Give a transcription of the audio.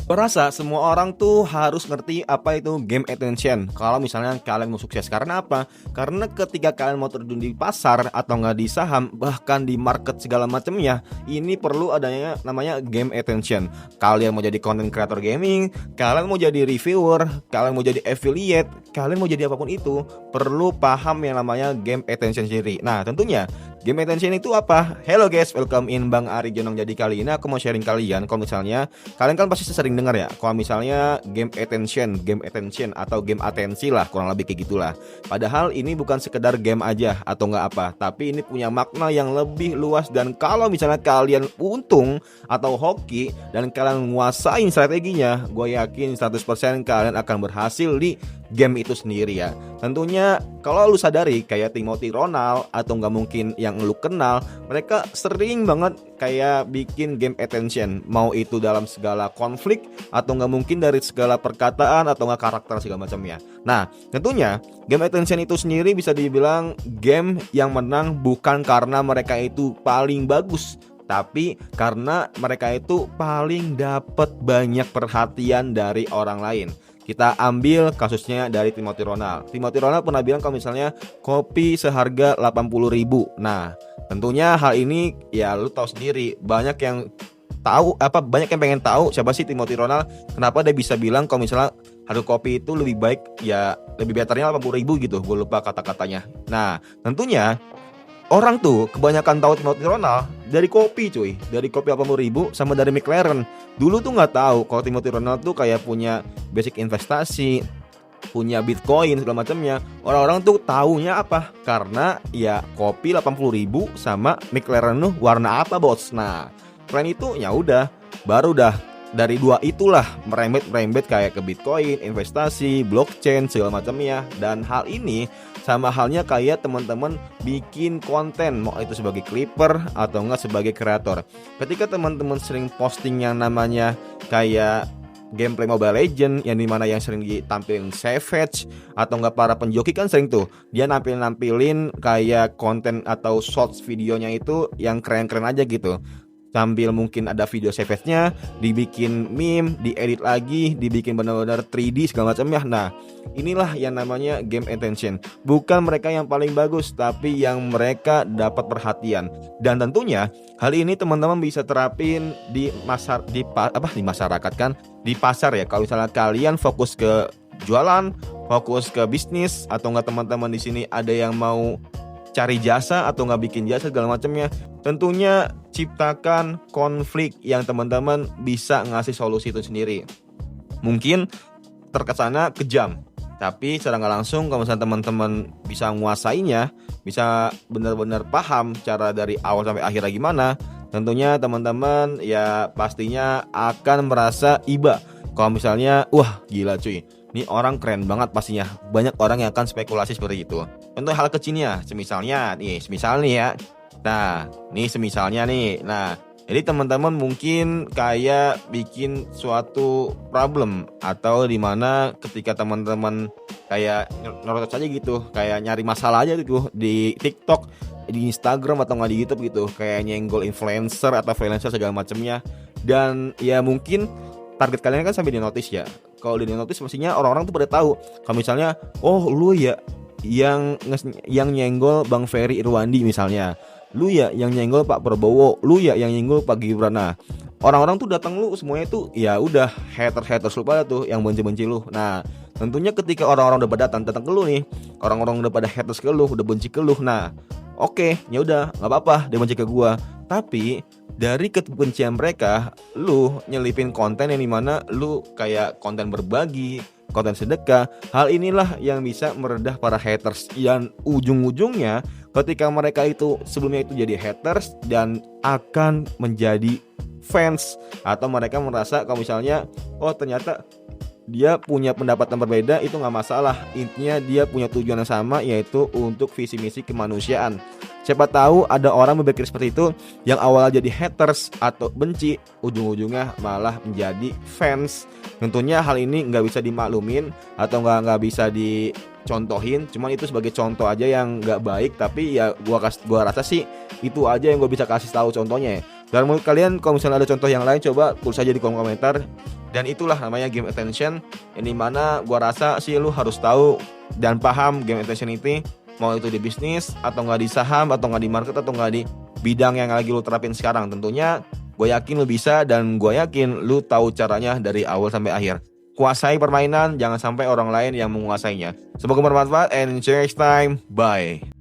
Gua rasa semua orang tuh harus ngerti apa itu game attention kalau misalnya kalian mau sukses. Karena apa? Karena ketika kalian mau terjun di pasar atau nggak di saham, bahkan di market segala macamnya, ini perlu adanya namanya game attention. Kalian mau jadi content creator gaming, kalian mau jadi reviewer, kalian mau jadi affiliate, kalian mau jadi apapun itu, perlu paham yang namanya game attention sendiri. Nah, tentunya game attention itu apa? Hello guys, welcome in Bang Ari Jonong. Jadi kali ini aku mau sharing kalian kalau misalnya kalian kan pasti sering dengar ya, kalau misalnya game attention atau game atensi lah, kurang lebih kayak gitulah. Padahal ini bukan sekedar game aja atau nggak apa, tapi ini punya makna yang lebih luas. Dan kalau misalnya kalian untung atau hoki dan kalian nguasain strateginya, gue yakin 100% kalian akan berhasil di game itu sendiri ya. Tentunya kalau lu sadari kayak Timothy Ronald atau nggak mungkin yang lu kenal, mereka sering banget kayak bikin game attention, mau itu dalam segala konflik atau nggak mungkin dari segala perkataan atau nggak karakter segala macamnya. Nah, tentunya game attention itu sendiri bisa dibilang game yang menang bukan karena mereka itu paling bagus, tapi karena mereka itu paling dapat banyak perhatian dari orang lain. Kita ambil kasusnya dari Timothy Ronald. Timothy Ronald pernah bilang kalau misalnya kopi seharga 80.000. Nah, tentunya hal ini ya lu tahu sendiri, banyak yang banyak yang pengen tahu siapa sih Timothy Ronald, kenapa dia bisa bilang kalau misalnya harga kopi itu lebih baik, ya lebih betternya 80.000 gitu. Gue lupa kata-katanya. Nah, tentunya orang tuh kebanyakan tahu Timothy Ronald dari kopi cuy, dari kopi 80.000 sama dari McLaren. Dulu tuh nggak tahu kalau Timothy Ronald tuh kayak punya basic investasi, punya Bitcoin segala macamnya. Orang-orang tuh taunya apa? Karena ya kopi 80.000 sama McLaren tuh warna apa bos. Nah, selain itu ya udah, baru dah dari dua itulah merembet kayak ke Bitcoin, investasi, blockchain segala macamnya. Dan hal ini sama halnya kayak teman-teman bikin konten, mau itu sebagai clipper atau enggak sebagai kreator. Ketika teman-teman sering posting yang namanya kayak gameplay Mobile Legend, yang dimana yang sering ditampilin Savage atau enggak para penjoki kan sering tuh dia nampilin kayak konten atau shorts videonya itu yang keren-keren aja gitu, sambil mungkin ada video savage-nya, dibikin meme, diedit lagi, dibikin benar-benar 3D segala macamnya. Nah, inilah yang namanya game attention. Bukan mereka yang paling bagus, tapi yang mereka dapat perhatian. Dan tentunya hal ini teman-teman bisa terapin di masyarakat kan, di pasar ya. Kalau misalnya kalian fokus ke jualan, fokus ke bisnis, atau enggak teman-teman di sini ada yang mau cari jasa atau nggak bikin jasa segala macamnya, tentunya ciptakan konflik yang teman-teman bisa ngasih solusi itu sendiri. Mungkin terkesana kejam, tapi secara nggak langsung kalau misalnya teman-teman bisa menguasainya, bisa benar-benar paham cara dari awal sampai akhirnya gimana, tentunya teman-teman ya pastinya akan merasa iba. Kalau misalnya wah gila cuy, ini orang keren banget pastinya. Banyak orang yang akan spekulasi seperti itu. Untuk hal kecilnya, semisal nih ya. Nah, nih semisalnya nih. Nah, jadi teman-teman mungkin kayak bikin suatu problem, atau dimana ketika teman-teman kayak nyorotot saja gitu, kayak nyari masalah aja gitu di TikTok, di Instagram atau nggak di YouTube gitu, kayak nyenggol influencer atau freelancer segala macamnya. Dan ya mungkin target kalian kan sampai di notice ya. Kalau di notice pastinya orang-orang tuh pada tahu kalau misalnya oh lu ya yang nyenggol Bang Ferry Irwandi misalnya, lu ya yang nyenggol Pak Prabowo, lu ya yang nyenggol Pak Gibran. Nah, orang-orang tuh datang lu semuanya tuh ya udah haters lu pada tuh yang benci-benci lu. Nah, tentunya ketika orang-orang udah pada datang ke lu nih, orang-orang udah pada haters ke lu, udah benci ke lu. Nah, oke, ya udah nggak apa-apa dia benci ke gua. Tapi dari kebencian mereka, lu nyelipin konten yang dimana lu kayak konten berbagi, konten sedekah. Hal inilah yang bisa meredah para haters. Dan ujung-ujungnya ketika mereka itu sebelumnya itu jadi haters dan akan menjadi fans, atau mereka merasa kalau misalnya oh ternyata dia punya pendapat yang berbeda, itu nggak masalah. Intinya dia punya tujuan yang sama, yaitu untuk visi misi kemanusiaan. Siapa tahu ada orang berpikir seperti itu, yang awalnya jadi haters atau benci, ujung-ujungnya malah menjadi fans. Tentunya hal ini nggak bisa dimaklumin atau nggak bisa dicontohin. Cuman itu sebagai contoh aja yang nggak baik. Tapi ya gua rasa sih itu aja yang gue bisa kasih tahu contohnya. Dan menurut kalian kalau misalnya ada contoh yang lain, coba tulis aja di kolom komentar. Dan itulah namanya game attention, yang dimana gua rasa sih lu harus tahu dan paham game attention itu, mau itu di bisnis atau nggak di saham atau nggak di market atau nggak di bidang yang lagi lu terapin sekarang. Tentunya gue yakin lu bisa, dan gue yakin lu tahu caranya dari awal sampai akhir. Kuasai permainan, jangan sampai orang lain yang menguasainya. Semoga bermanfaat and see you next time. Bye.